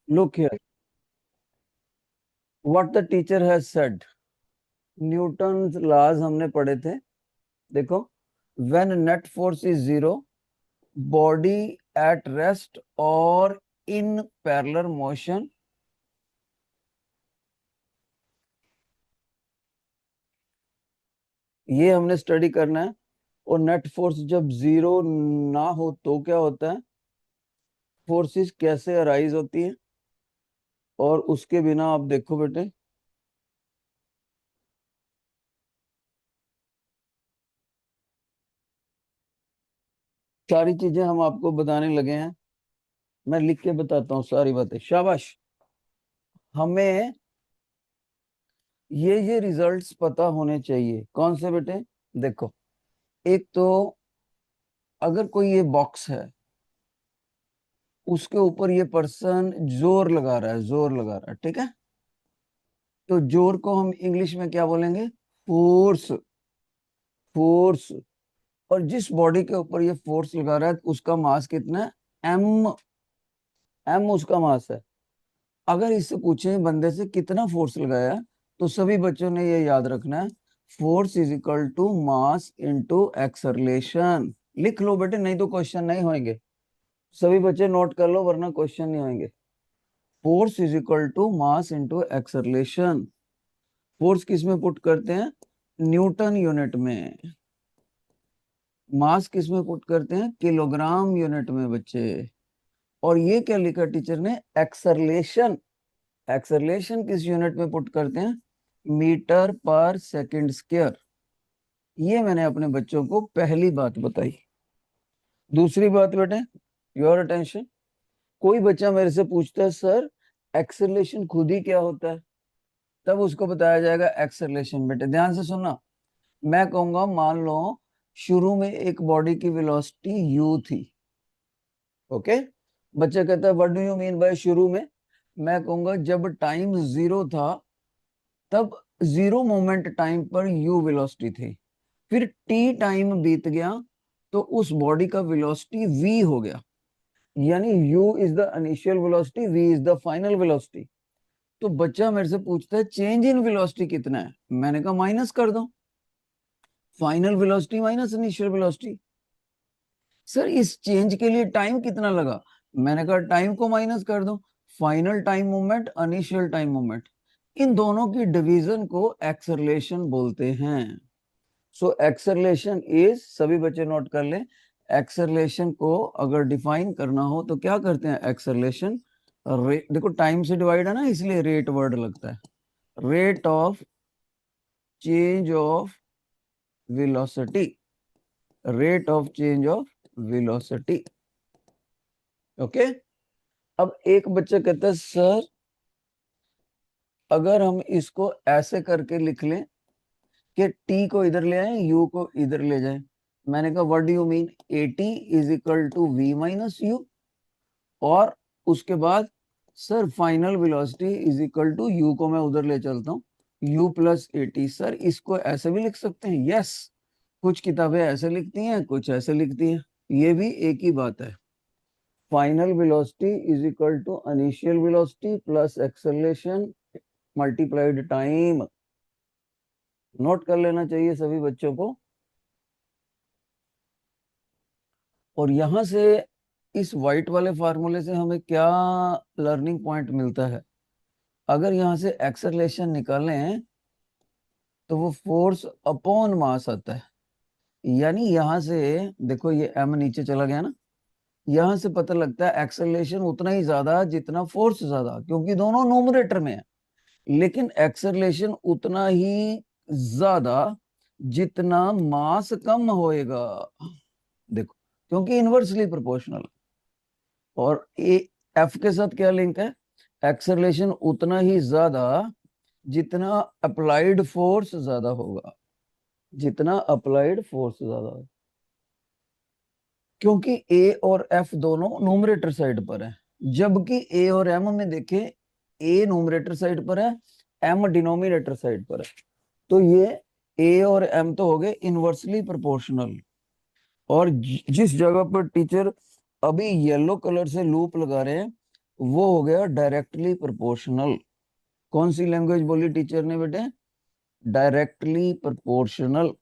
Look here, what the teacher has said. Newton's laws हमने पढ़े थे। देखो, when net force is zero, body at rest और in parallel motion, ये हमने स्टडी करना है। और नेट फोर्स जब जीरो ना हो तो क्या होता है, फोर्सेस कैसे अराइज होती है। और उसके बिना आप देखो बेटे, सारी चीजें हम आपको बताने लगे हैं। मैं लिख के बताता हूँ सारी बातें, शाबाश। हमें ये रिजल्ट्स पता होने चाहिए। कौन से बेटे? देखो, एक तो अगर कोई ये बॉक्स है, उसके ऊपर ये पर्सन जोर लगा रहा है, जोर लगा रहा है, ठीक है। तो जोर को हम इंग्लिश में क्या बोलेंगे? फोर्स। फोर्स। और जिस बॉडी के ऊपर ये फोर्स लगा रहा है उसका मास कितना है? एम। एम उसका मास है। अगर इससे पूछे बंदे से कितना फोर्स लगाया, तो सभी बच्चों ने ये याद रखना है, force is equal to mass into acceleration. लिख लो बेटे, नहीं तो क्वेश्चन नहीं होंगे। सभी बच्चे नोट कर लो, वरना क्वेश्चन नहीं होंगे। Force is equal to mass into acceleration. Force किस में पुट करते हैं? न्यूटन यूनिट में। मास किस में पुट करते हैं? किलोग्राम यूनिट में बच्चे। और ये क्या लिखा टीचर ने? एक्सलरेशन। एक्सलरेशन किस यूनिट में पुट करते हैं? मीटर पर सेकंड स्क्वायर। ये मैंने अपने बच्चों को पहली बात बताई। दूसरी बात बेटे, योर अटेंशन। कोई बच्चा मेरे से पूछता है सर एक्सेलरेशन खुद ही क्या होता है, तब उसको बताया जाएगा एक्सेलरेशन। बेटे ध्यान से सुनना, मैं कहूंगा मान लो शुरू में एक बॉडी की वेलोसिटी u थी, ओके। बच्चा कहता है what do you mean by शुरू में? मैं कहूंगा जब टाइम जीरो था, तब जीरो मोमेंट टाइम पर u वेलोसिटी थी। फिर t टाइम बीत गया, तो उस बॉडी का वेलोसिटी v हो गया। यानी u is the initial velocity, v is the final velocity. तो बच्चा मेरे से पूछता है चेंज इन वेलोसिटी कितना है, मैंने कहा माइनस कर दो, final velocity minus initial velocity. Sir इस चेंज के लिए टाइम कितना लगा, मैंने कहा टाइम को माइनस कर दो, final time movement initial time movement. इन दोनों की डिवीजन को एक्सेलरेशन बोलते हैं। सो एक्सेलरेशन इज, सभी बच्चे नोट कर लें, एक्सेलरेशन को अगर डिफाइन करना हो तो क्या करते हैं? एक्सेलरेशन देखो टाइम से डिवाइड है ना, इसलिए रेट वर्ड लगता है। Rate of change of velocity. Rate of change of velocity, okay. अब एक बच्चा कहता है सर अगर हम इसको ऐसे करके लिख लें कि t को इधर ले आए, u को इधर ले जाए। मैंने कहा what do you mean? at is equal to v minus u. और उसके बाद sir final velocity is equal to u को मैं उधर ले चलता हूँ, u प्लस at। सर इसको ऐसे भी लिख सकते हैं, यस। कुछ किताबें ऐसे लिखती हैं, कुछ ऐसे लिखती हैं, ये भी एक ही बात है। Final velocity is equal to initial velocity plus acceleration multiplied time. Note कर लेना चाहिए सभी बच्चों को। और यहां से इस व्हाइट वाले फार्मूले से हमें क्या लर्निंग पॉइंट मिलता है? अगर यहां से एक्सेलरेशन निकालें तो वो फोर्स अपॉन मास आता है। यानी यहां से देखो ये m नीचे चला गया ना, यहां से पता लगता है एक्सेलरेशन उतना ही ज्यादा जितना फोर्स ज्यादा, क्योंकि दोनों न्यूमरेटर में है। लेकिन एक्सेलरेशन उतना ही ज्यादा जितना मास कम होएगा, देखो, क्योंकि इनवर्सली प्रोपोर्शनल। और ए एफ के साथ क्या लिंक है? एक्सेलरेशन उतना ही ज्यादा जितना अप्लाइड फोर्स ज्यादा होगा, जितना अप्लाइड फोर्स ज्यादा होगा। क्योंकि ए और एफ दोनों न्यूमरेटर साइड पर है, जबकि ए और एम में देखें, ए न्यूमरेटर साइड पर है, एम डिनोमिनेटर साइड पर है। तो ये ए और एम तो हो गए इनवर्सली प्रोपोर्शनल। और जिस जगह पर टीचर अभी येलो कलर से लूप लगा रहे हैं, वो हो गया डायरेक्टली प्रोपोर्शनल। कौन सी लैंग्वेज बोली टीचर ने बेटे? Directly proportional.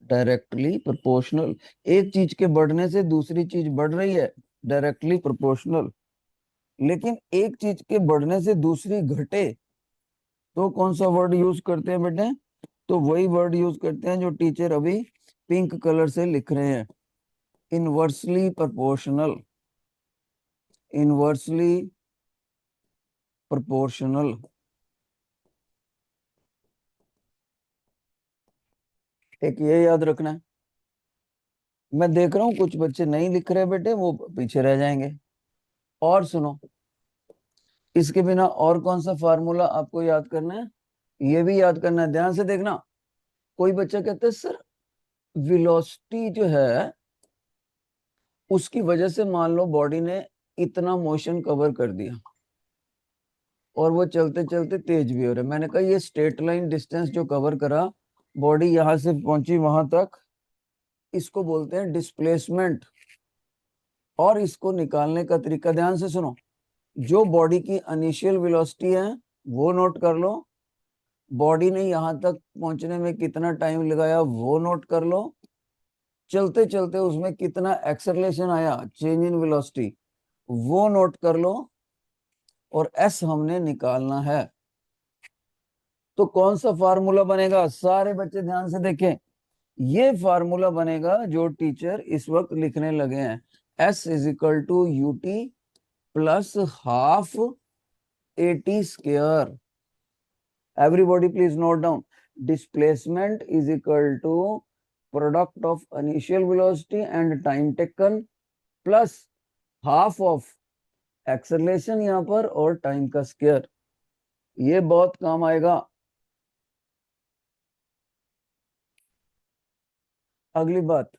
डायरेक्टली प्रोपोर्शनल, एक चीज के बढ़ने से दूसरी चीज बढ़ रही है, डायरेक्टली प्रोपोर्शनल। लेकिन एक चीज के बढ़ने से दूसरी घटे तो कौन सा वर्ड यूज करते हैं बेटे? तो वही वर्ड यूज करते हैं जो टीचर अभी पिंक कलर से लिख रहे हैं, इनवर्सली प्रोपोर्शनल। Inversely proportional. एक ये याद रखना है। मैं देख रहा हूँ कुछ बच्चे नहीं लिख रहे बेटे, वो पीछे रह जाएंगे। और सुनो, इसके बिना और कौन सा फार्मूला आपको याद करना है? ये भी याद करना है, ध्यान से देखना। कोई बच्चा कहता है सर वेलोसिटी जो है उसकी वजह से मान लो बॉडी ने इतना मोशन कवर कर दिया और वो चलते चलते तेज भी हो रहा है। मैंने कहा ये स्ट्रेट लाइन डिस्टेंस जो कवर करा, बॉडी यहां से पहुंची वहां तक, इसको बोलते हैं डिस्प्लेसमेंट। और इसको निकालने का तरीका ध्यान से सुनो। जो बॉडी की इनिशियल वेलोसिटी है वो नोट कर लो, बॉडी ने यहां तक पहुंचने में कितना टाइम लगाया वो नोट कर लो, चलते चलते उसमें कितना एक्सेलरेशन आया, चेंज इन वेलोसिटी, वो नोट कर लो, और एस हमने निकालना है। तो कौन सा फार्मूला बनेगा? सारे बच्चे ध्यान से देखें। ये फार्मूला बनेगा जो टीचर इस वक्त लिखने लगे हैं, s is equal to u t plus half a t square. Everybody please note down, displacement is equal to product of initial velocity and time taken plus half of acceleration यहाँ पर और time का square. ये बहुत काम आएगा। अगली बात,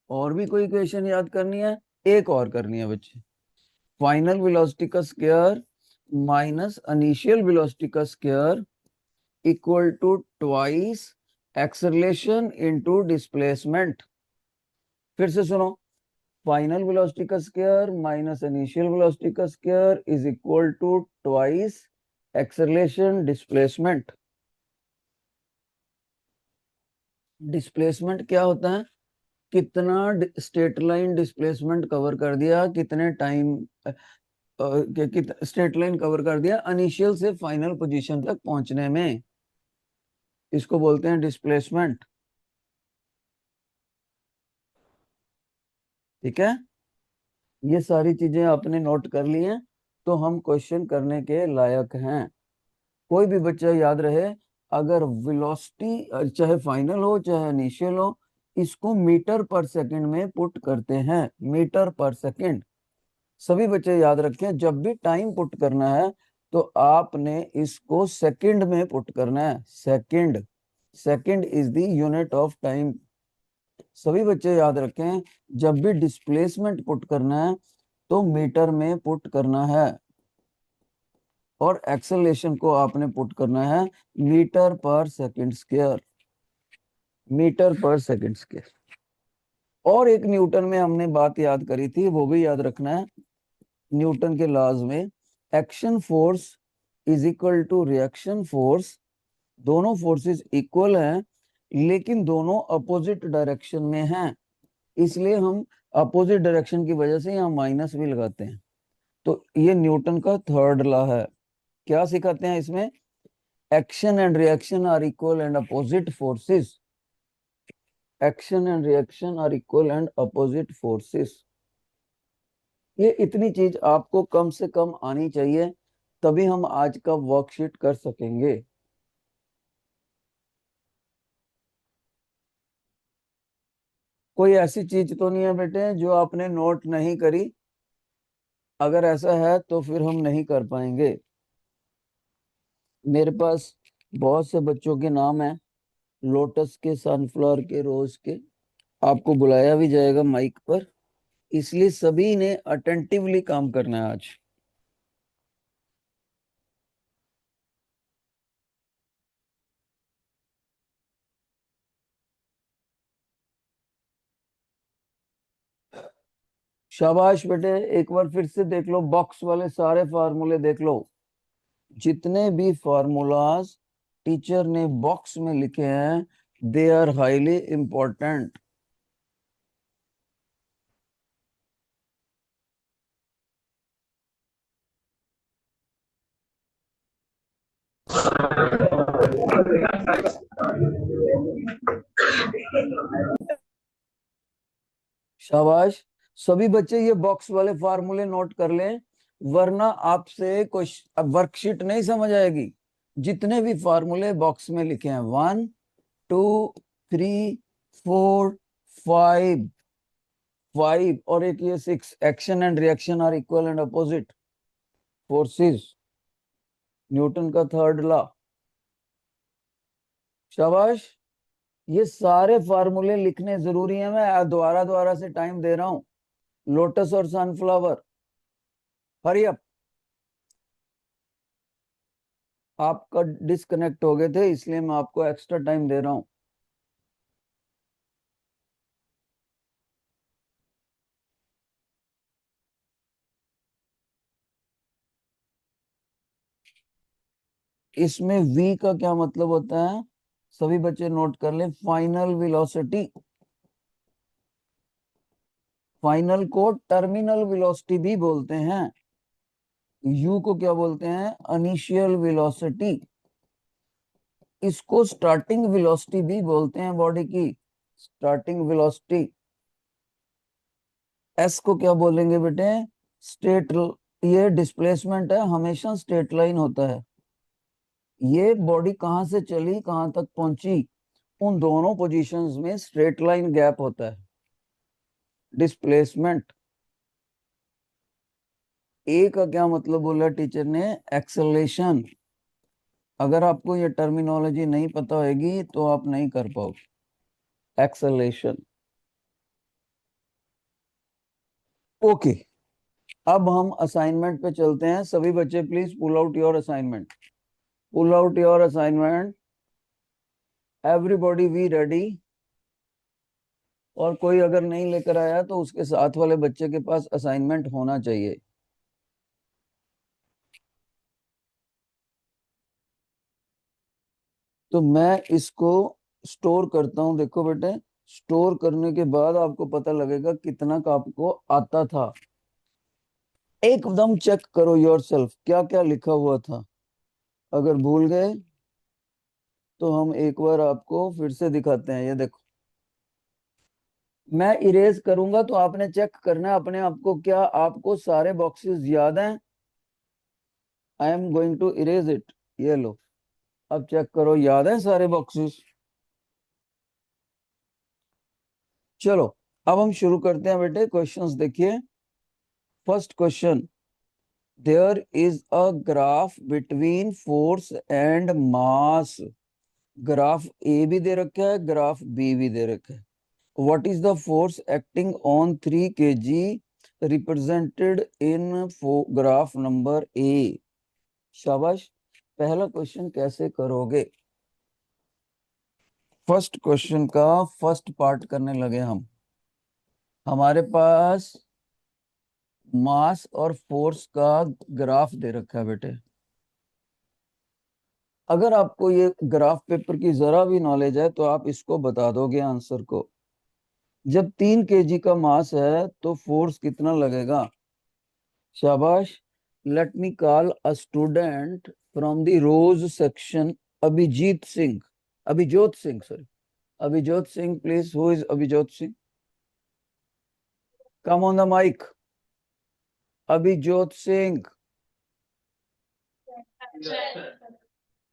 और भी कोई इक्वेशन याद करनी है? एक और करनी है बच्चे, फाइनल वेलोसिटी का स्क्वायर माइनस इनिशियल वेलोसिटी का square equal to twice acceleration into displacement. फिर से सुनो, फाइनल वेलोसिटी का स्क्वायर माइनस इनिशियल वेलोसिटी का square is equal to twice acceleration displacement. Displacement क्या होता है? कितना स्ट्रेट लाइन डिस्प्लेसमेंट कवर कर दिया, कितने टाइम स्ट्रेट लाइन कवर कर दिया इनिशियल से फाइनल पोजीशन तक पहुंचने में, इसको बोलते हैं डिस्प्लेसमेंट। ठीक है, ये सारी चीजें आपने नोट कर ली हैं तो हम क्वेश्चन करने के लायक हैं। कोई भी बच्चा याद रहे, अगर वेलोसिटी चाहे फाइनल हो चाहे इनिशियल हो, इसको मीटर पर सेकंड में पुट करते हैं, मीटर पर सेकंड। सभी बच्चे याद रखें, जब भी टाइम पुट करना है तो आपने इसको सेकंड में पुट करना है, second. Second is the unit of time. सभी बच्चे याद रखें, जब भी डिस्प्लेसमेंट पुट करना है तो मीटर में पुट करना है, और एक्सेलरेशन को आपने पुट करना है मीटर पर सेकंड स्क्वायर, मीटर पर सेकंड स्क्वायर। और एक न्यूटन में हमने बात याद करी थी, वो भी याद रखना है। न्यूटन के लॉज में action force is equal to reaction force. दोनों फोर्सेस इक्वल हैं लेकिन दोनों अपोजिट डायरेक्शन में हैं, इसलिए हम अपोजिट डायरेक्शन की वजह से यहाँ माइनस भी लगाते हैं। तो ये न्यूटन का थर्ड लॉ है। क्या सिखाते हैं इसमें? Action and reaction are equal and opposite forces. Action and reaction are equal and opposite forces. ये इतनी चीज आपको कम से कम आनी चाहिए, तभी हम आज का वर्कशीट कर सकेंगे। कोई ऐसी चीज तो नहीं है बेटे जो आपने नोट नहीं करी? अगर ऐसा है तो फिर हम नहीं कर पाएंगे। मेरे पास बहुत से बच्चों के नाम हैं, लोटस के, सनफ्लावर के, रोज के। आपको बुलाया भी जाएगा माइक पर, इसलिए सभी ने अटेंटिवली काम करना है आज। शाबाश बेटे, एक बार फिर से देख लो, बॉक्स वाले सारे फार्मूले देख लो। जितने भी फार्मूलाज टीचर ने बॉक्स में लिखे हैं, दे आर हाईली इंपॉर्टेंट। शाबाश, सभी बच्चे ये बॉक्स वाले फार्मूले नोट कर लें, वरना आपसे क्वेश्चन वर्कशीट नहीं समझ आएगी। जितने भी फार्मूले बॉक्स में लिखे हैं, 1 2 3 4 5, 5 और एक ये 6, action and reaction are equal and opposite forces, Newton का थर्ड लॉ। शाबाश, ये सारे फार्मूले लिखने जरूरी है, मैं दोबारा दोबारा से टाइम दे रहा हूं। लोटस और सनफ्लावर, हरी अप। आपका डिस्कनेक्ट हो गए थे, इसलिए मैं आपको एक्स्ट्रा टाइम दे रहा हूं। इसमें v का क्या मतलब होता है, सभी बच्चे नोट कर लें। फाइनल वेलोसिटी, फाइनल को टर्मिनल वेलोसिटी भी बोलते हैं। u को क्या बोलते हैं, इनिशियल वेलोसिटी। इसको स्टार्टिंग वेलोसिटी भी बोलते हैं बॉडी की, स्टार्टिंग वेलोसिटी। s को क्या बोलेंगे बेटे, स्ट्रेट। ये डिस्प्लेसमेंट है, हमेशा स्ट्रेट लाइन होता है। ये बॉडी कहां से चली कहां तक पहुंची, उन दोनों पोजीशंस में स्ट्रेट लाइन गैप होता है, डिस्प्लेसमेंट। ए का क्या मतलब बोला टीचर ने, एक्सेलरेशन। अगर आपको ये टर्मिनोलॉजी नहीं पता होगी तो आप नहीं कर पाओगे। एक्सेलरेशन। ओके, अब हम असाइनमेंट पे चलते हैं। सभी बच्चे please pull out your assignment, pull out your assignment. Everybody be ready. और कोई अगर नहीं लेकर आया तो उसके साथ वाले बच्चे के पास असाइनमेंट होना चाहिए। तो मैं इसको स्टोर करता हूं। देखो बेटे, स्टोर करने के बाद आपको पता लगेगा कितना का आपको आता था। एकदम चेक करो योरसेल्फ क्या क्या लिखा हुआ था। अगर भूल गए तो हम एक बार आपको फिर से दिखाते हैं। ये देखो, मैं इरेज करूंगा तो आपने चेक करना है अपने आप को, क्या आपको सारे बॉक्सेस याद हैं। I am going to erase it. ये लो, अब चेक करो याद है सारे बॉक्सेस। चलो, अब हम शुरू करते हैं बेटे। क्वेश्चंस देखिए। First question, there is a graph between force and mass. Graph A भी दे रखा है, ग्राफ बी भी दे रखा है। What is the force acting on 3 kg represented in graph number A. शाबाश, पहला क्वेश्चन कैसे करोगे। फर्स्ट क्वेश्चन का फर्स्ट पार्ट करने लगे हम। हमारे पास मास और फोर्स का ग्राफ दे रखा है बेटे। अगर आपको ये ग्राफ पेपर की जरा भी नॉलेज है तो आप इसको बता दोगे आंसर को। जब 3 kg का मास है तो फोर्स कितना लगेगा। शाबाश, let me call a student from the rose section, Abhijeet Singh, Abhijot Singh, sorry, Abhijot Singh. Please, who is Abhijot Singh, come on the mic. Abhijot Singh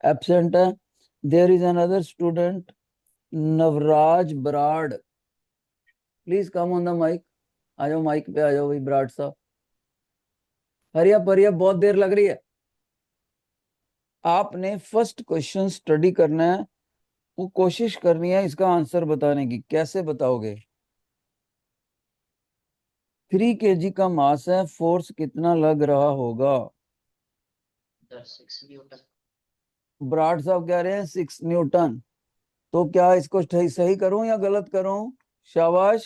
absent है। There is another student, Navraj Brar. Please come on the mic. आ जाओ माइक पे, आ जाओ भाई बराड़ साहब। हरिया परिया, बहुत देर लग रही है। आपने फर्स्ट क्वेश्चन स्टडी करना है, वो कोशिश करनी है इसका आंसर बताने की। कैसे बताओगे। 3 kg का मास है, फोर्स कितना लग रहा होगा। बराड़ साहब कह रहे हैं 6 न्यूटन। तो क्या इसको सही सही करूं या गलत करूं। शाबाश,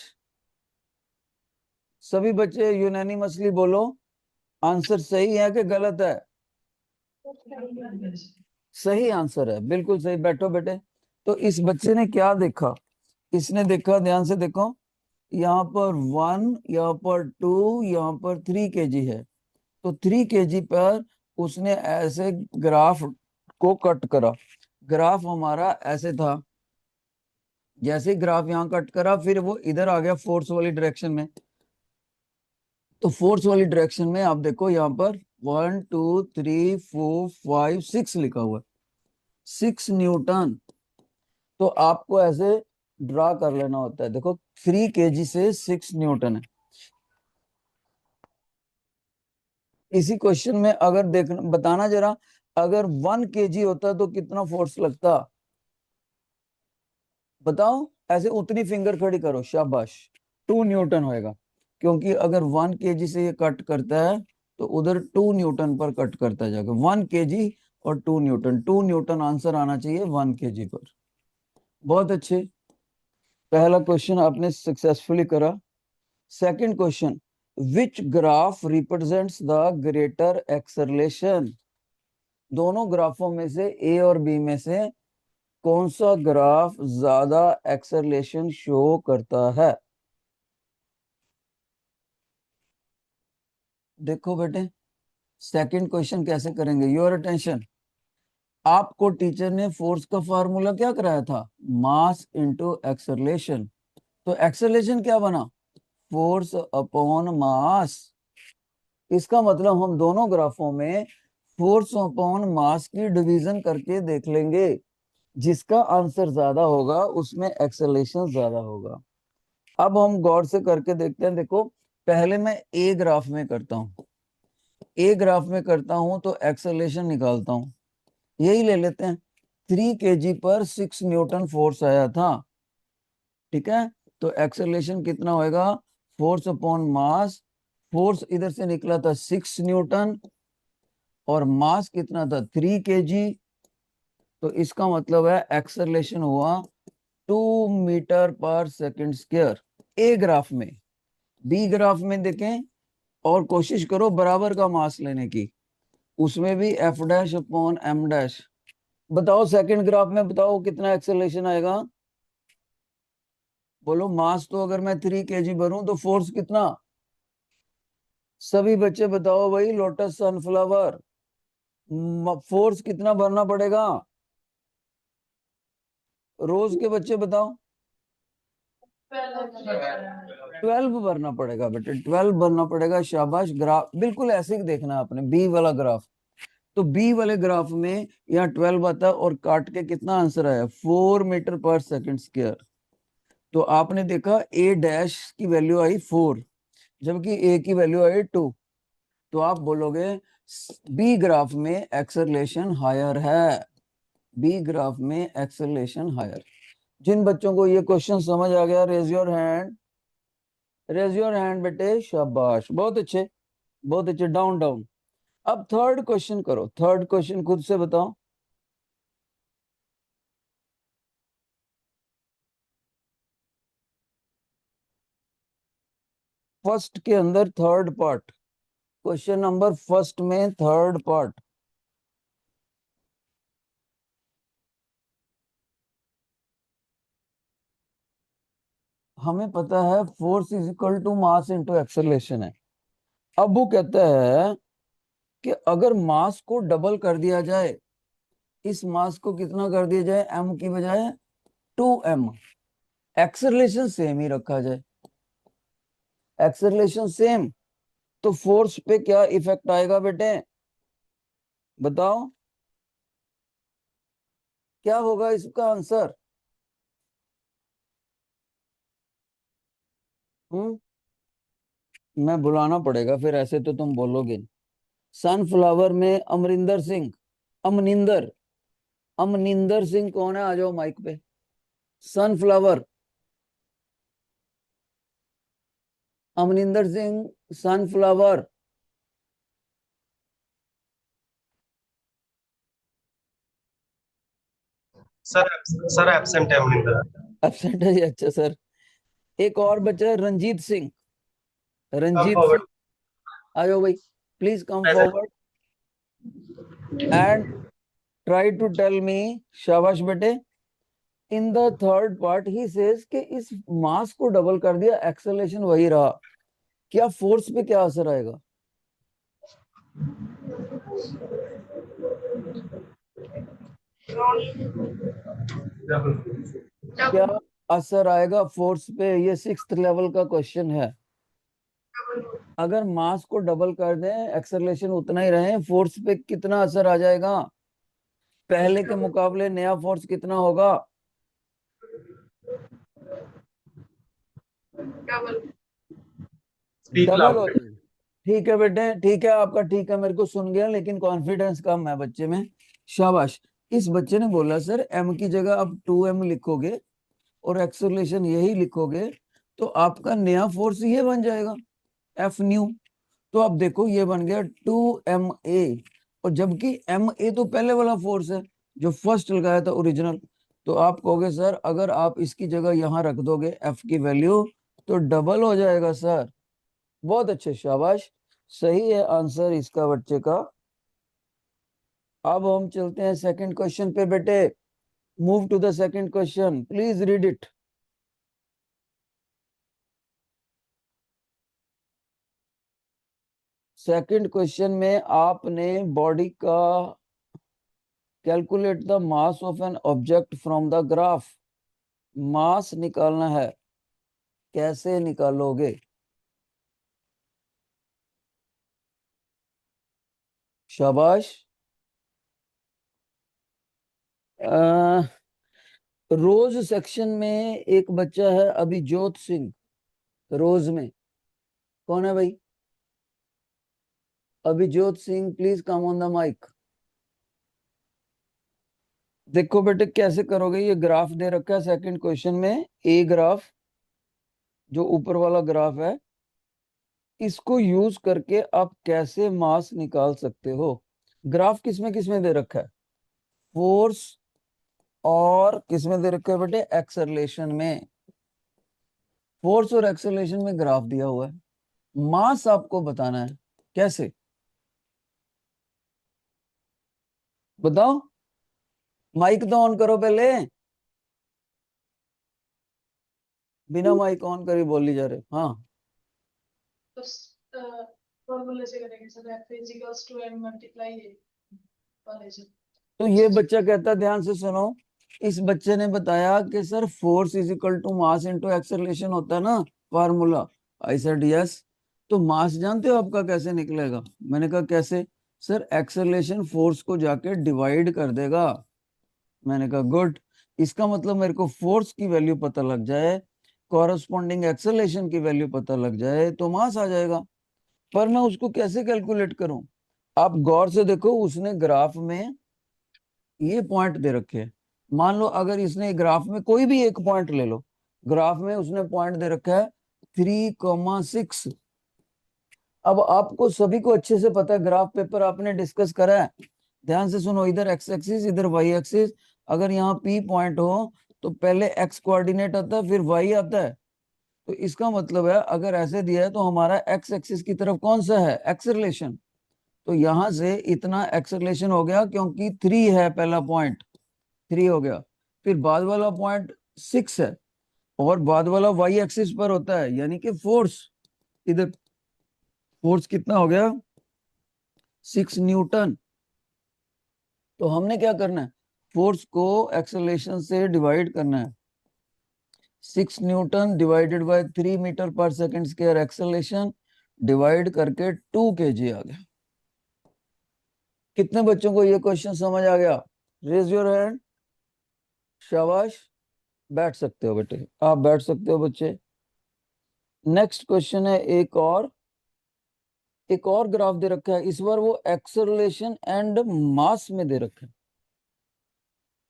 सभी बच्चे यूनानिमसली बोलो, आंसर सही है कि गलत है? सही आंसर है, बिल्कुल सही। बैठो बेटे। तो इस बच्चे ने क्या देखा? इसने देखा, ध्यान से देखो, यहाँ पर 1, यहाँ पर 2, यहाँ पर 3 kg है। तो 3 kg पर उसने ऐसे ग्राफ को कट करा। ग्राफ हमारा ऐसे था, जैसे ग्राफ यहाँ कट करा फिर वो इधर आ गया फोर्स वाली डायरेक्शन में। तो फोर्स वाली डायरेक्शन में आप देखो, यहाँ पर 1 2 3 4 5 6 लिखा हुआ है, 6 न्यूटन। तो आपको ऐसे ड्रा कर लेना होता है। देखो 3 kg से 6 न्यूटन है। इसी क्वेश्चन में अगर देख बताना जरा, अगर 1 kg होता तो कितना फोर्स लगता? बताओ, ऐसे उतनी फिंगर खड़ी करो, शाबाश। 2 न्यूटन होएगा, क्योंकि अगर 1 kg से ये कट करता है तो उधर 2 न्यूटन पर कट करता जाएगा। 1 kg और 2 न्यूटन, 2 न्यूटन आंसर आना चाहिए 1 kg पर। बहुत अच्छे, पहला क्वेश्चन आपने सक्सेसफुली करा। Second question, which graph represents the greater acceleration? दोनों ग्राफों में से ए और बी में से कौन सा ग्राफ ज्यादा एक्सेलरेशन शो करता है? देखो बेटे, सेकंड क्वेश्चन कैसे करेंगे, योर अटेंशन। आपको टीचर ने फोर्स का फार्मूला क्या कराया था? मास इनटू एक्सेलरेशन। तो एक्सेलरेशन क्या बना? Force upon mass. इसका मतलब हम दोनों ग्राफों में फोर्स अपॉन मास की डिवीजन करके देख लेंगे। जिसका आंसर ज्यादा होगा उसमें एक्सेलरेशन ज्यादा होगा। अब हम गौर से करके देखते हैं। देखो, पहले मैं ए ग्राफ में करता हूँ। ए ग्राफ में करता हूं तो एक्सेलरेशन निकालता हूं। यही ले लेते हैं, 3 kg पर 6 न्यूटन फोर्स आया था। ठीक है, तो एक्सेलरेशन कितना होएगा? Force upon mass. फोर्स इधर से निकला था 6 न्यूटन, और मास कितना था? 3 kg। तो इसका मतलब है एक्सेलरेशन हुआ 2 मीटर पर सेकंड स्क्वायर। ए ग्राफ में। बी ग्राफ में देखें, और कोशिश करो बराबर का मास लेने की। उसमें भी F dash upon M dash. बताओ सेकंड ग्राफ में, बताओ कितना एक्सेलरेशन आएगा? बोलो, मास तो अगर मैं 3 kg भरूं तो फोर्स कितना? सभी बच्चे बताओ भाई, लोटस सनफ्लावर, फोर्स कितना भरना पड़ेगा? रोज के बच्चे बताओ। 12 भरना पड़ेगा बेटे, 12 भरना पड़ेगा। शाबाश। ग्राफ बिल्कुल ऐसे ही देखना है आपने, बी वाला ग्राफ। तो बी वाले ग्राफ में यहाँ 12 आता है, और काट के कितना आंसर आया? 4 मीटर पर सेकंड स्क्वायर। तो आपने देखा ए डैश की वैल्यू आई 4, जबकि ए की वैल्यू आई 2। तो आप बोलोगे बी ग्राफ में एक्सेलरेशन हायर है। बी ग्राफ में एक्सेलरेशन हायर। जिन बच्चों को ये क्वेश्चन समझ आ गया, raise your hand. Raise your hand बेटे, शाबाश, बहुत अच्छे, बहुत अच्छे। Down down. अब थर्ड क्वेश्चन करो। थर्ड क्वेश्चन खुद से बताओ। फर्स्ट के अंदर third part, question number first में थर्ड पार्ट। हमें पता है force is equal to mass into acceleration है। अब वो कहता है कि अगर मास को डबल कर दिया जाए, इस मास को कितना कर दिया जाए, एम की बजाय 2m, एक्सेलरेशन सेम ही रखा जाए, एक्सेलरेशन सेम, तो फोर्स पे क्या इफेक्ट आएगा बेटे? बताओ, क्या होगा इसका आंसर? हम्म मैं बुलाना पड़ेगा फिर, ऐसे तो तुम बोलोगे। सनफ्लावर में अमरिंदर सिंह, अमनिंदर, अमनिंदर सिंह कौन है? आ जाओ माइक पे। Sunflower, Amninder Singh, sunflower. Sir sir absent है मनिंदर। एबसेंट है जी, अच्छा सर। एक और बच्चा है, रंजीत सिंह। Come Ranjit forward. सिंह, आ जाओ भाई, please come Present. Forward and try to tell me. शाबाश बेटे। In the third part he says कि इस मास को डबल कर दिया, एक्सेलरेशन वही रहा, क्या फोर्स पे क्या असर आएगा? Double. क्या असर आएगा फोर्स पे? ये 6th लेवल का क्वेश्चन है। अगर मास को डबल कर दें, एक्सेलरेशन उतना ही रहे, फोर्स पे कितना असर आ जाएगा? पहले के मुकाबले नया फोर्स कितना होगा? Speak double loud. हो जाएगा। ठीक है बेटे, ठीक है, आपका ठीक है, मेरे को सुन गया, लेकिन कॉन्फिडेंस कम है बच्चे में। शाबाश। इस बच्चे ने बोला सर m की जगह आप 2m लिखोगे और एक्सेलरेशन यही लिखोगे तो आपका नया फोर्स ये बन जाएगा, एफ न्यू। तो आप देखो ये बन गया 2ma, और जबकि ma तो पहले वाला फोर्स है जो फर्स्ट लगाया था ओरिजिनल। तो आप कहोगे सर अगर आप इसकी जगह यहाँ रख दोगे f की वैल्यू तो डबल हो जाएगा सर। बहुत अच्छे, शाबाश, सही है आंसर इसका बच्चे का। अब हम चलते हैं सेकंड क्वेश्चन पे बेटे। Move to the second question, please read it. Second question में आपने बॉडी का calculate the mass of an object from the graph, mass निकालना है, कैसे निकालोगे? शाबाश। रोज सेक्शन में एक बच्चा है अभिजोत सिंह, रोज में कौन है भाई? Abhijot Singh, please come on the mic. देखो बेटे कैसे करोगे, ये ग्राफ दे रखा है सेकंड क्वेश्चन में, ए ग्राफ, जो ऊपर वाला ग्राफ है, इसको यूज करके आप कैसे मास निकाल सकते हो। ग्राफ किसमें दे रखा है? फोर्स और किसमें दे रखा है बेटे? एक्सेलरेशन में। फोर्स और एक्सेलरेशन में ग्राफ दिया हुआ है, मास आपको बताना है, कैसे बताओ? माइक तो ऑन करो पहले, बिना माइक ऑन करे बोली जा रहे। हाँ, तो फॉर्मूले से करेंगे sir, F is equals to m multiply a वाले से। तो ये बच्चा कहता, ध्यान से सुनो, इस बच्चे ने बताया कि sir force is equal to mass into acceleration होता है ना फार्मूला। I said yes. तो मास जानते हो आपका कैसे निकलेगा? मैंने कहा कैसे? सर एक्सेलरेशन फोर्स को जाके डिवाइड कर देगा। मैंने कहा गुड, इसका मतलब मेरे को फोर्स की वैल्यू पता लग जाए, कॉरस्पॉन्डिंग एक्सेलरेशन की वैल्यू पता लग जाए तो मास आ जाएगा। पर मैं उसको कैसे कैलकुलेट करूं? आप गौर से देखो, उसने ग्राफ में ये पॉइंट दे रखे हैं। मान लो अगर इसने ग्राफ में कोई भी एक पॉइंट ले लो, ग्राफ में उसने पॉइंट दे रखा है 3,6। अब आपको सभी को अच्छे से पता है, ग्राफ पेपर आपने डिस्कस करा है, ध्यान से सुनो, इधर एक्स एक्सिस इधर वाई एक्सिस। अगर यहाँ पी पॉइंट हो तो पहले एक्स कोऑर्डिनेट आता है फिर वाई आता है। तो इसका मतलब है अगर ऐसे दिया है तो हमारा एक्स एक्सिस की तरफ कौन सा है? एक्सेलरेशन। तो यहां से इतना एक्सेलरेशन हो गया क्योंकि 3 है पहला पॉइंट, 3 हो गया। फिर बाद वाला पॉइंट 6 है और बाद वाला वाई एक्सिस पर होता है, यानी कि फोर्स, इधर फोर्स कितना हो गया? 6 न्यूटन। तो हमने क्या करना है? फोर्स को एक्सेलरेशन से डिवाइड करना है। 6 न्यूटन डिवाइडेड बाय 3 मीटर पर सेकेंड स्क्वायर एक्सेलरेशन, डिवाइड करके 2 kg आ गया। कितने बच्चों को ये क्वेश्चन समझ आ गया? Raise your hand. शाबाश, बैठ सकते हो बेटे, आप बैठ सकते हो बच्चे। नेक्स्ट क्वेश्चन है एक और ग्राफ दे रखा है, इस बार वो एक्सेलरेशन एंड मास में दे रखा है।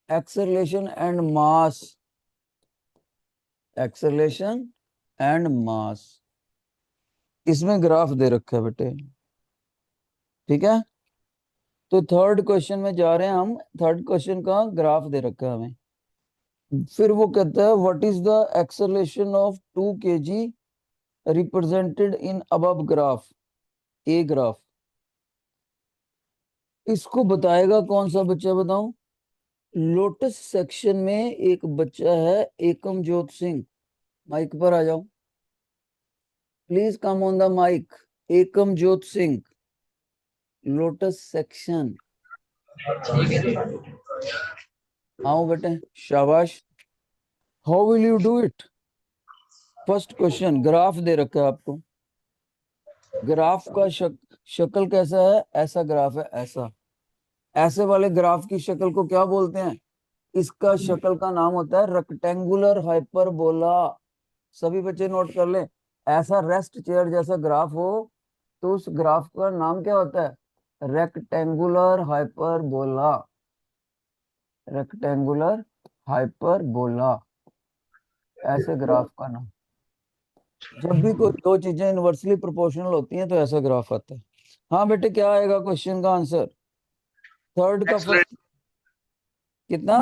Acceleration and mass, acceleration and mass, इसमें ग्राफ दे रखा है बेटे, ठीक है। तो थर्ड क्वेश्चन में जा रहे हैं हम, थर्ड क्वेश्चन का ग्राफ दे रखा है हमें। फिर वो कहता है what is the acceleration of 2 kg represented in above graph, a graph. इसको बताएगा कौन सा बच्चा, बताऊं? लोटस सेक्शन में एक बच्चा है, एकम जोत सिंह। माइक पर आ जाओ, please come on the mic. Ekam Jot Singh, lotus section. आओ बेटे, शाबाश। How will you do it? First question, graph दे रखा है आपको। ग्राफ का शक्ल कैसा है? ऐसा ग्राफ है, ऐसा। ऐसे वाले ग्राफ की शक्ल को क्या बोलते हैं? इसका शक्ल का नाम होता है रेक्टेंगुलर हाइपरबोला। सभी बच्चे नोट कर लें, ऐसा रेस्ट चेयर जैसा ग्राफ हो तो उस ग्राफ का नाम क्या होता है? Rectangular hyperbola. रेक्टेंगुलर हाइपरबोला, ऐसे ग्राफ का नाम। जब भी कोई दो चीजें इनवर्सली प्रोपोर्शनल होती हैं तो ऐसा ग्राफ आता है। हाँ बेटे, क्या आएगा क्वेश्चन का आंसर? थर्ड का फर्स्ट कितना?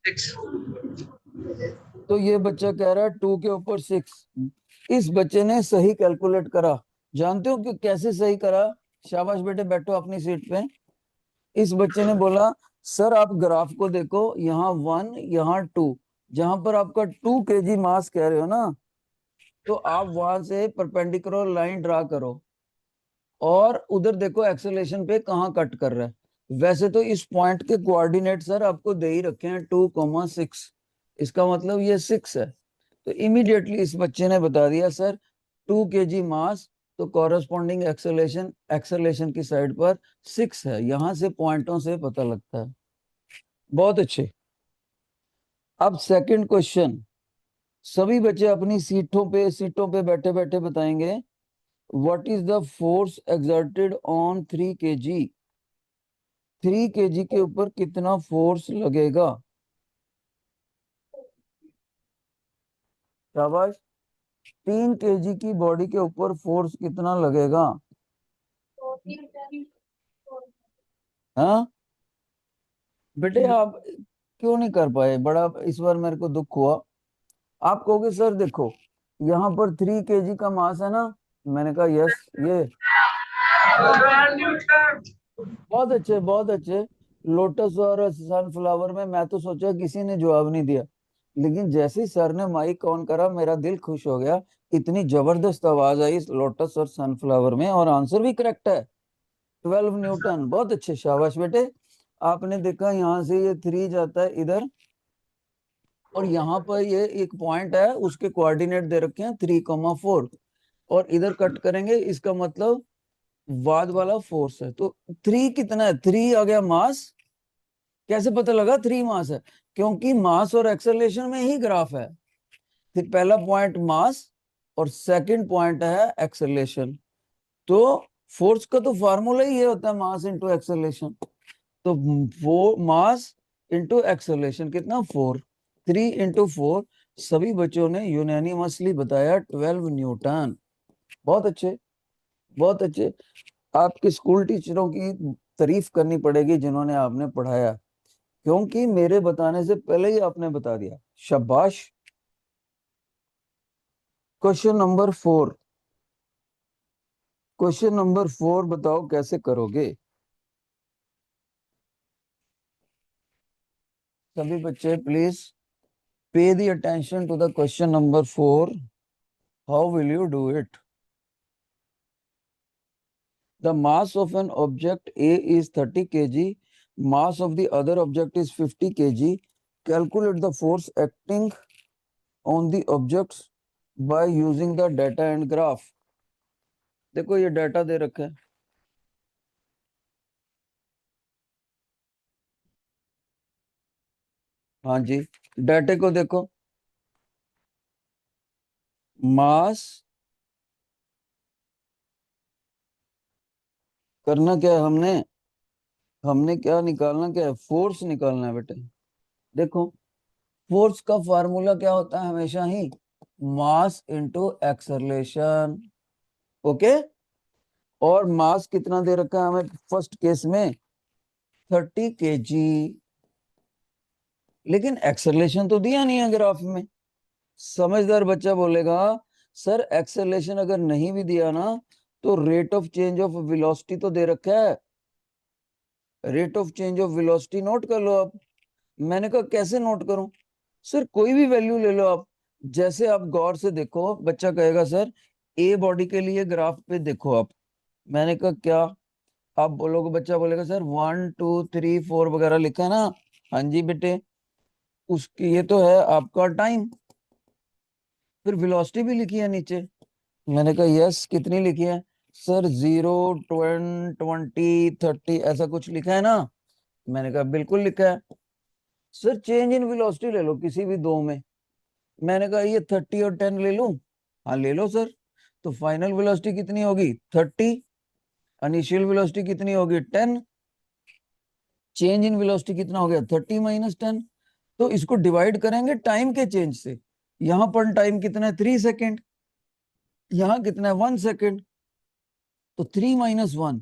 6। तो ये बच्चा कह रहा है 2 के ऊपर 6। इस बच्चे ने सही कैलकुलेट करा। जानते हो कि कैसे सही करा? शाबाश बेटे, बैठो अपनी सीट पे। इस बच्चे ने बोला, सर आप ग्राफ को देखो, यहाँ 1 यहाँ 2, जहां पर आपका 2 kg मास कह रहे हो ना, तो आप वहां से परपेंडिकुलर लाइन ड्रा करो और उधर देखो एक्सेलेरेशन पे कहाँ कट कर रहा है। वैसे तो इस पॉइंट के कोऑर्डिनेट सर आपको दे ही रखे हैं 2,6, इसका मतलब ये 6 है। तो इमीडिएटली इस बच्चे ने बता दिया, सर 2 kg मास, तो कॉरस्पॉन्डिंग एक्सेलेरेशन एक्सेलेरेशन की साइड पर 6 है। यहां से पॉइंटों से पता लगता है। बहुत अच्छे। अब सेकंड क्वेश्चन, सभी बच्चे अपनी सीटों पे बैठे बैठे बताएंगे, what is the force exerted on 3 kg? 3 kg के ऊपर कितना फोर्स लगेगा? शाबाश। 3 kg की बॉडी के ऊपर फोर्स कितना लगेगा? हाँ बेटे, आप क्यों नहीं कर पाए? बड़ा इस बार मेरे को दुख हुआ। आप कहोगे सर देखो, यहाँ पर 3 kg का मास है ना। मैंने कहा यस, ये बहुत अच्छे, बहुत अच्छे। लोटस और सनफ्लावर में मैं तो सोचा किसी ने जवाब नहीं दिया, लेकिन जैसे ही सर ने माइक ऑन करा मेरा दिल खुश हो गया। इतनी जबरदस्त आवाज आई इस लोटस और सनफ्लावर में, और आंसर भी करेक्ट है, 12 न्यूटन। बहुत अच्छे, शाबाश बेटे। आपने देखा यहाँ से ये 3 जाता है इधर, और यहाँ पर ये एक पॉइंट है, उसके कोऑर्डिनेट दे रखे हैं 3,4, और इधर कट करेंगे, इसका मतलब वाद वाला फोर्स है। तो 3 कितना है? 3 आ गया मास। कैसे पता लगा 3 मास है? क्योंकि मास और एक्सेलरेशन में ही ग्राफ है। फिर पहला पॉइंट मास और सेकंड पॉइंट है एक्सेलरेशन। तो फोर्स का तो फार्मूला ही ये होता है, मास इंटू एक्सेलरेशन। तो वो मास इंटू एक्सेलरेशन कितना? 4। 3 × 4। सभी बच्चों ने यूनानिमसली बताया 12 न्यूटन। बहुत अच्छे, बहुत अच्छे। आपके स्कूल टीचरों की तारीफ करनी पड़ेगी जिन्होंने आपने पढ़ाया, क्योंकि मेरे बताने से पहले ही आपने बता दिया। शाबाश। Question number 4। क्वेश्चन नंबर 4 बताओ कैसे करोगे? सभी बच्चे please pay the attention to the question number 4। How will you do it? The mass of an object A is 30 kg. Mass of the other object is 50 kg. Calculate the force acting on the objects by using the data and graph. देखो ये data दे रखा है। हाँ जी, डाटे को देखो। मास करना क्या है हमने? हमने क्या निकालना, क्या है? फोर्स निकालना है बेटे। देखो, फोर्स का फार्मूला क्या होता है हमेशा ही? Mass into acceleration. ओके। और मास कितना दे रखा है हमें फर्स्ट केस में? 30 kg। लेकिन एक्सेलरेशन तो दिया नहीं है ग्राफ में। समझदार बच्चा बोलेगा, सर एक्सेलरेशन अगर नहीं भी दिया ना तो rate of change of velocity तो दे रखा है, rate of change of velocity note कर लो आप। मैंने कहा कैसे नोट करूं? सर कोई भी वैल्यू ले लो आप, जैसे आप गौर से देखो, बच्चा कहेगा सर ए बॉडी के लिए ग्राफ पे देखो आप। मैंने कहा क्या? आप बोलोगे, बच्चा बोलेगा सर 1 2 3 4 वगैरह लिखा है ना। हाँ जी बेटे, उसकी ये तो है आपका टाइम, फिर वेलोसिटी भी लिखी है नीचे। मैंने कहा यस, कितनी लिखी है? सर 0 10 20 30 ऐसा कुछ लिखा है ना। मैंने कहा बिल्कुल लिखा है। सर चेंज इन वेलोसिटी ले लो किसी भी दो में। मैंने कहा ये 30 और 10 ले लूं। हाँ ले लो सर। तो फाइनल वेलोसिटी कितनी होगी? 30। इनिशियल वेलोसिटी कितनी होगी? 10। चेंज इन वेलोसिटी कितना हो गया? 30 माइनस 10। तो इसको डिवाइड करेंगे टाइम के चेंज से। यहां पर टाइम कितना है? 3 सेकेंड। यहाँ कितना है? 1 सेकेंड। तो 3 - 1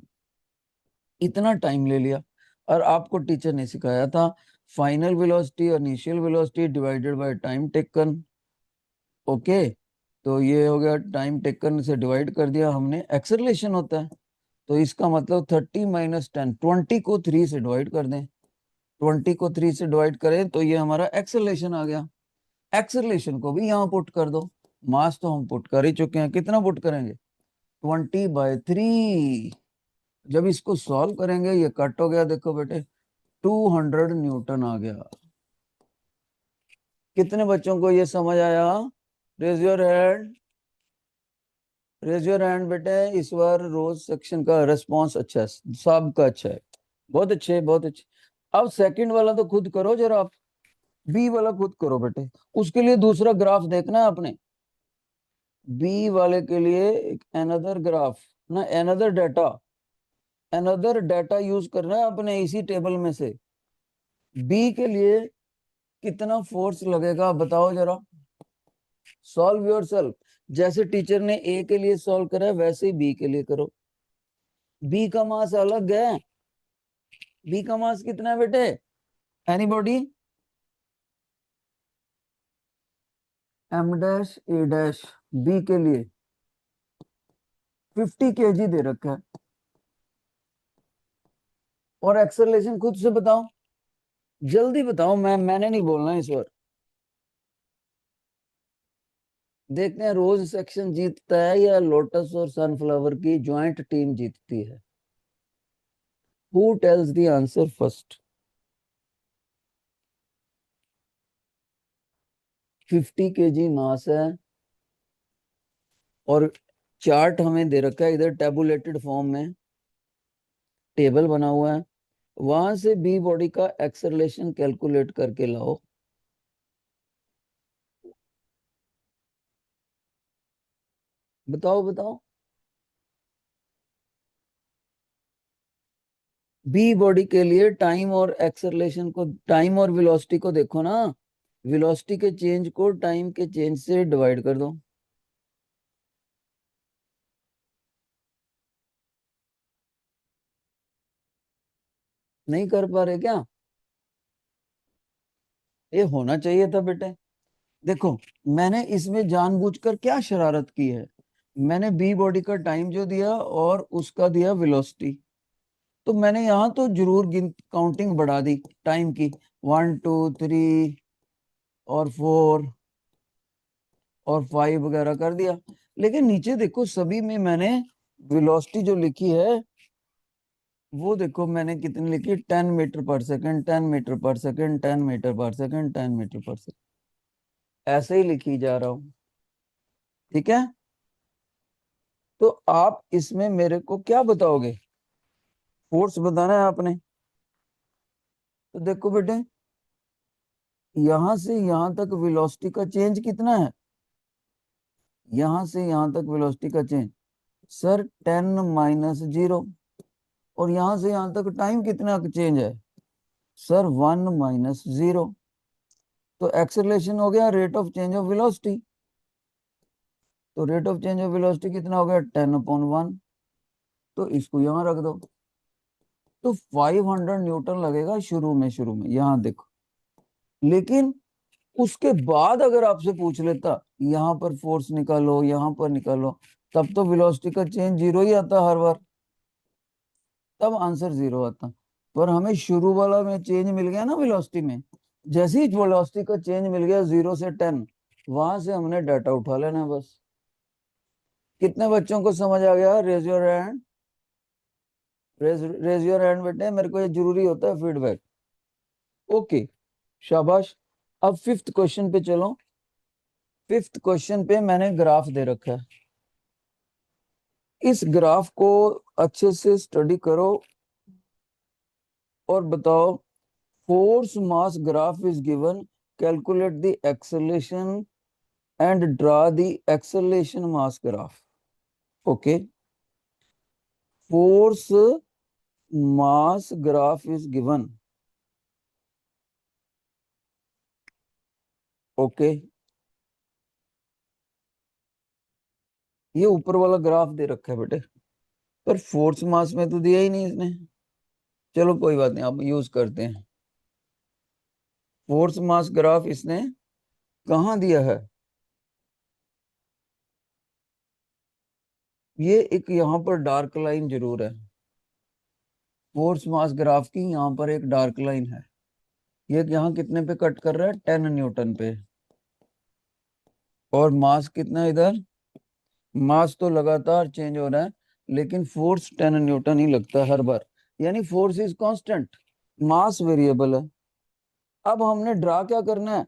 इतना टाइम ले लिया। और आपको टीचर ने सिखाया था फाइनल वेलोसिटी और initial velocity divided by time taken. Okay, तो ये हो गया, टाइम टेकन से डिवाइड कर दिया हमने, एक्सेलरेशन होता है। तो इसका मतलब 30 - 10, 20 को 3 से डिवाइड कर दें। 20 को 3 से डिवाइड करें तो ये हमारा एक्सेलरेशन आ गया। एक्सेलरेशन को भी यहाँ पुट कर दो। मास तो हम पुट कर ही चुके हैं, कितना पुट करेंगे? 20/3। जब इसको सॉल्व करेंगे ये कट हो गया, देखो बेटे 200 न्यूटन आ गया। कितने बच्चों को ये समझ आया? Raise your hand, raise your hand बेटे। इस बार रोज सेक्शन का रिस्पांस अच्छा है, सबका अच्छा है, बहुत अच्छे बहुत अच्छे। अब सेकंड वाला तो खुद करो जरा आप, बी वाला खुद करो बेटे। उसके लिए दूसरा ग्राफ देखना है आपने, बी वाले के लिए एक अनदर ग्राफ ना, अनदर डाटा यूज करना है अपने इसी टेबल में से। बी के लिए कितना फोर्स लगेगा बताओ जरा, सॉल्व योर सेल्फ। जैसे टीचर ने ए के लिए सॉल्व करा है वैसे ही बी के लिए करो। बी का मास अलग है, बी का मास कितना है बेटे? एनीबॉडी? M' A', बी के लिए 50 kg दे रखा है। और एक्सेलरेशन खुद से बताओ, जल्दी बताओ, मैंने नहीं बोलना इस बार। देखते हैं रोज सेक्शन जीतता है या लोटस और सनफ्लावर की ज्वाइंट टीम जीतती है। Who tells the answer first? 50 kg मास है और चार्ट हमें दे रखा है इधर टेबुलेटेड फॉर्म में, टेबल बना हुआ है। वहां से बी बॉडी का एक्सेलरेशन कैलकुलेट करके लाओ। बताओ बताओ। बी बॉडी के लिए टाइम और एक्सेलरेशन को, टाइम और वेलोसिटी को देखो ना, वेलोसिटी के चेंज को टाइम के चेंज से डिवाइड कर दो। नहीं कर पा रहे क्या? ये होना चाहिए था बेटे। देखो मैंने इसमें जानबूझकर क्या शरारत की है, मैंने बी बॉडी का टाइम जो दिया और उसका दिया वेलोसिटी। तो मैंने यहाँ तो जरूर गिन काउंटिंग बढ़ा दी टाइम की, 1 2 3 और 4 और 5 वगैरह कर दिया। लेकिन नीचे देखो सभी में मैंने वेलोसिटी जो लिखी है वो देखो मैंने कितनी लिखी, 10 मीटर पर सेकेंड, 10 मीटर पर सेकेंड, 10 मीटर पर सेकेंड, 10 मीटर पर सेकेंड, ऐसे ही लिखी जा रहा हूँ। ठीक है, तो आप इसमें मेरे को क्या बताओगे? फोर्स बताना है आपने। तो देखो बेटे यहां से यहां तक वेलोसिटी का चेंज कितना है? यहां से यहां तक वेलोसिटी का चेंज सर 10 - 0। और यहां से यहां तक टाइम कितना चेंज है? सर 1 - 0। तो एक्सेलरेशन हो गया rate of change of velocity. तो rate of change of velocity कितना हो गया? 10/1। तो इसको यहां रख दो। तो 500 न्यूटन लगेगा शुरू में यहाँ देखो। लेकिन उसके बाद अगर आपसे पूछ लेता यहाँ पर फोर्स निकालो, यहाँ पर निकालो, तब तो वेलोसिटी का चेंज जीरो ही आता हर बार, तब आंसर जीरो आता। पर हमें शुरू वाला में चेंज मिल गया ना वेलोसिटी में, जैसे ही वेलोसिटी का चेंज मिल गया 0 से 10, वहां से हमने डाटा उठा लेना है बस। कितने बच्चों को समझ आ गया? Raise your hand, raise your hand बेटे, मेरे को ये जरूरी होता है फीडबैक। ओके, शाबाश। अब फिफ्थ क्वेश्चन पे चलो। फिफ्थ क्वेश्चन पे मैंने ग्राफ दे रखा है। इस ग्राफ को अच्छे से स्टडी करो और बताओ। Force mass graph is given, calculate the acceleration and draw the acceleration mass graph. Okay, force mass graph is given. Okay, ये ऊपर वाला ग्राफ दे रखा है बेटे, पर फोर्स मास में तो दिया ही नहीं इसने। चलो कोई बात नहीं, आप यूज करते हैं। फोर्स मास ग्राफ इसने कहाँ दिया है? ये एक यहाँ पर डार्क लाइन जरूर है। फोर्स मास ग्राफ की यहाँ पर एक डार्क लाइन है। ये यहाँ कितने पे कट कर रहा है? 10 न्यूटन पे। और मास कितना है इधर? मास तो लगातार चेंज हो रहा है, लेकिन फोर्स 10 न्यूटन ही लगता है हर बार, यानी force is constant, mass variable है। अब हमने ड्रा क्या करना है?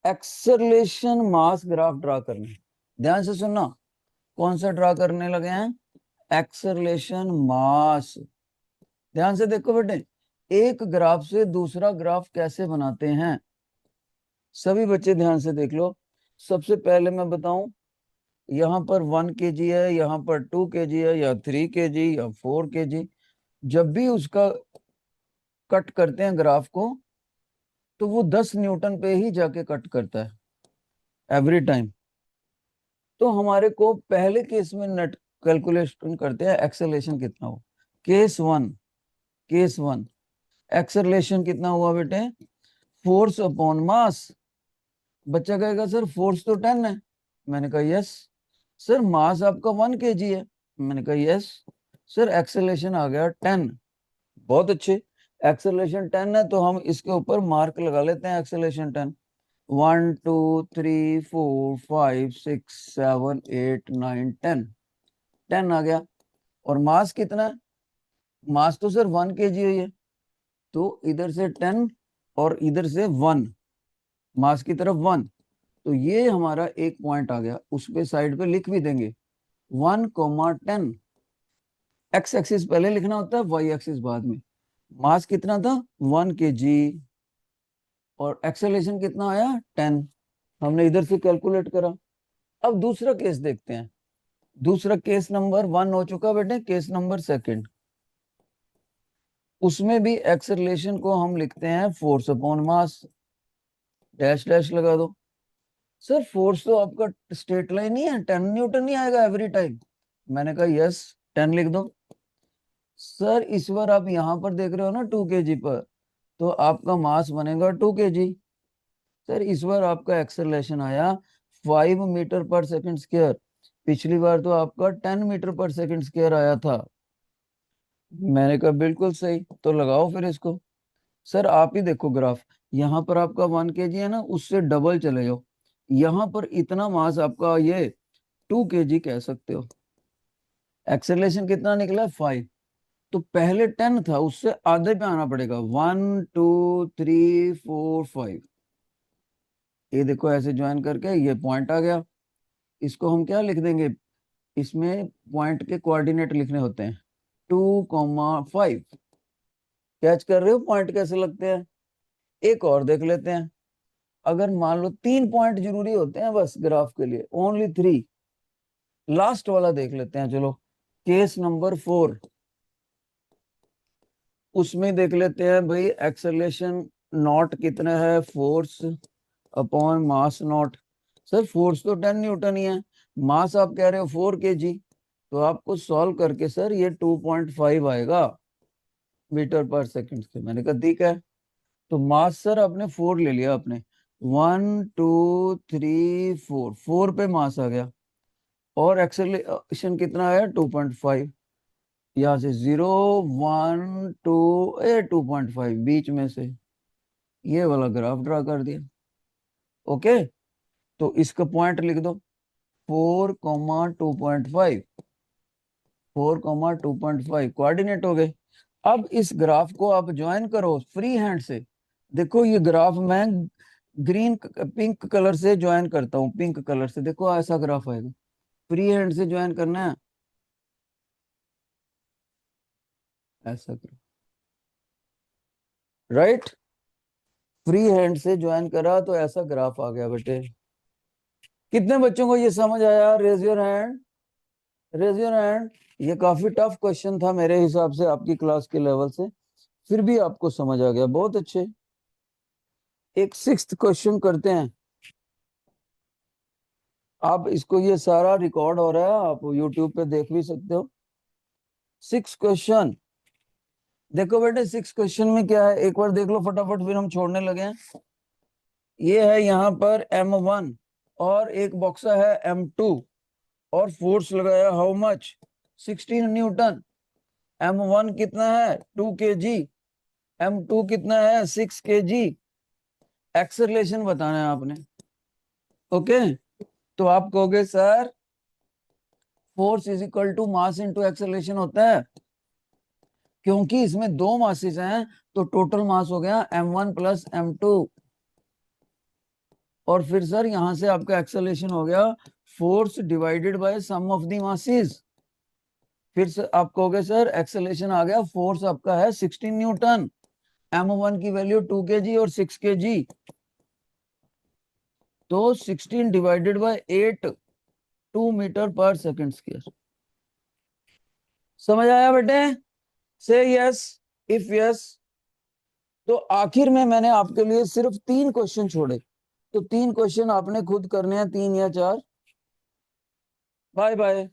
एक्सेलरेशन मास ग्राफ ड्रा करना है। ध्यान से सुनना, कौन सा ड्रा करने लगे हैं? Acceleration mass. ध्यान से देखो बेटे, एक ग्राफ से दूसरा ग्राफ कैसे बनाते हैं, सभी बच्चे ध्यान से देख लो। सबसे पहले मैं बताऊं, यहाँ पर 1 kg है, यहाँ पर 2 kg है, या 3 kg या 4 kg। जब भी उसका कट करते हैं ग्राफ को, तो वो 10 न्यूटन पे ही जाके कट करता है एवरी टाइम। तो हमारे को पहले केस में नेट कैलकुलेशन करते हैं एक्सेलरेशन कितना हो। केस वन एक्सेलरेशन कितना हुआ बेटे? Force upon mass. बच्चा कहेगा सर फोर्स तो 10 है। मैंने कहा यस। सर मास आपका 1 kg है। मैंने कहा यस। सर एक्सेलरेशन आ गया 10। बहुत अच्छे, एक्सेलरेशन 10 है, तो हम इसके ऊपर मार्क लगा लेते हैं एक्सेलरेशन 10। 1 2 3 4 5 6 7 8 9 10। 10 आ गया। और मास कितना है? मास तो सर 1 kg है, तो इधर से 10 और इधर से 1, मास की तरफ 1। तो ये हमारा एक पॉइंट आ गया, उस पे साइड पे लिख भी देंगे 1,10। एक्स एक्सिस पहले लिखना होता है, वाई एक्सिस बाद में। मास कितना था? 1 kg। और एक्सेलरेशन कितना आया? 10। हमने इधर से कैलकुलेट करा। अब दूसरा केस देखते हैं। दूसरा केस नंबर 1 हो चुका बेटे, केस नंबर सेकंड। उसमें भी एक्सेलरेशन को हम लिखते हैं force upon mass. Dash dash लगा दो। सर फोर्स तो आपका स्ट्रेट लाइन ही है, 10 न्यूटन ही आएगा एवरी टाइम। मैंने कहा यस, 10 लिख दो। सर इस बार आप यहाँ पर देख रहे हो ना 2 kg पर, तो आपका मास बनेगा 2 kg। सर इस बार आपका एक्सेलरेशन आया 5 मीटर पर सेकंड स्क्वायर। पिछली बार तो आपका 10 मीटर पर सेकंड स्क्वायर आया था। मैंने कहा बिल्कुल सही, तो लगाओ फिर इसको। सर आप ही देखो ग्राफ, यहाँ पर आपका 1 kg है ना, उससे डबल चले जाओ। यहाँ पर इतना मास आपका ये 2 kg कह सकते हो। एक्सेलरेशन कितना निकला? 5। तो पहले 10 था, उससे आधे पे आना पड़ेगा। 1 2 3 4 5। ये देखो ऐसे ज्वाइन करके ये पॉइंट आ गया। इसको हम क्या लिख देंगे? इसमें पॉइंट के कोऑर्डिनेट लिखने होते हैं, 2,5। कैच कर रहे हो पॉइंट कैसे लगते हैं? एक और देख लेते हैं। अगर मान लो 3 पॉइंट जरूरी होते हैं बस ग्राफ के लिए, ओनली 3। लास्ट वाला देख लेते हैं, चलो केस नंबर 4। उसमें देख लेते हैं भाई, एक्सेलरेशन नॉट कितना है? Force upon mass not. Sir force तो 10 न्यूटन ही है, मास आप कह रहे हो 4 kg, तो आपको सॉल्व करके सर ये 2.5 आएगा मीटर पर सेकंड से। मैंने कहा ठीक है। तो मास सर आपने 4 ले लिया आपने, 1 2 3 4, 4 पे मास आ गया और एक्सेलरेशन कितना आया 2.5। यहाँ से 0 1 2 2.5 बीच में से ये वाला ग्राफ ड्रा कर दिया। ओके, तो इसका पॉइंट लिख दो 4,2.5, 4,2.5 कोऑर्डिनेट हो गए। अब इस ग्राफ को आप ज्वाइन करो फ्री हैंड से। देखो ये ग्राफ मैं ग्रीन पिंक कलर से ज्वाइन करता हूँ, पिंक कलर से, देखो ऐसा ग्राफ आएगा। फ्री हैंड से ज्वाइन करना है, ऐसा करो, राइट। फ्री हैंड से ज्वाइन करा तो ऐसा ग्राफ आ गया बेटे। कितने बच्चों को ये समझ आया? Raise your hand, raise your hand. ये काफी टफ क्वेश्चन था मेरे हिसाब से आपकी क्लास के लेवल से, फिर भी आपको समझ आ गया, बहुत अच्छे। एक 6th क्वेश्चन करते हैं। आप इसको, ये सारा रिकॉर्ड हो रहा है, आप YouTube पे देख भी सकते हो। 6th क्वेश्चन देखो बेटे, 6th क्वेश्चन में क्या है एक बार देख लो फटाफट, फिर हम छोड़ने लगे हैं। ये है यहाँ पर M1 और एक बॉक्सा है M2 और फोर्स लगाया हाउ मच 16 न्यूटन। M1 कितना है 2 kg, M2 कितना है 6 kg। एक्सेलरेशन बताना है आपने। ओके, तो आप कहोगे sir force is equal to mass into acceleration होता है, क्योंकि इसमें दो मासेस हैं तो टोटल मास हो गया M1 प्लस M2। और फिर सर यहां से आपका एक्सेलरेशन हो गया force divided by sum of the masses. फिर से आप कहोगे सर एक्सेलरेशन आ गया, फोर्स आपका है 16 न्यूटन, M1 की वैल्यू 2 kg और 6 kg, तो 16 डिवाइडेड बाय 8 2 मीटर पर सेकंड स्क्वायर। समझ आया बेटे? से यस इफ यस। तो आखिर में मैंने आपके लिए सिर्फ 3 क्वेश्चन छोड़े, तो 3 क्वेश्चन आपने खुद करने हैं, 3 या 4। Bye bye.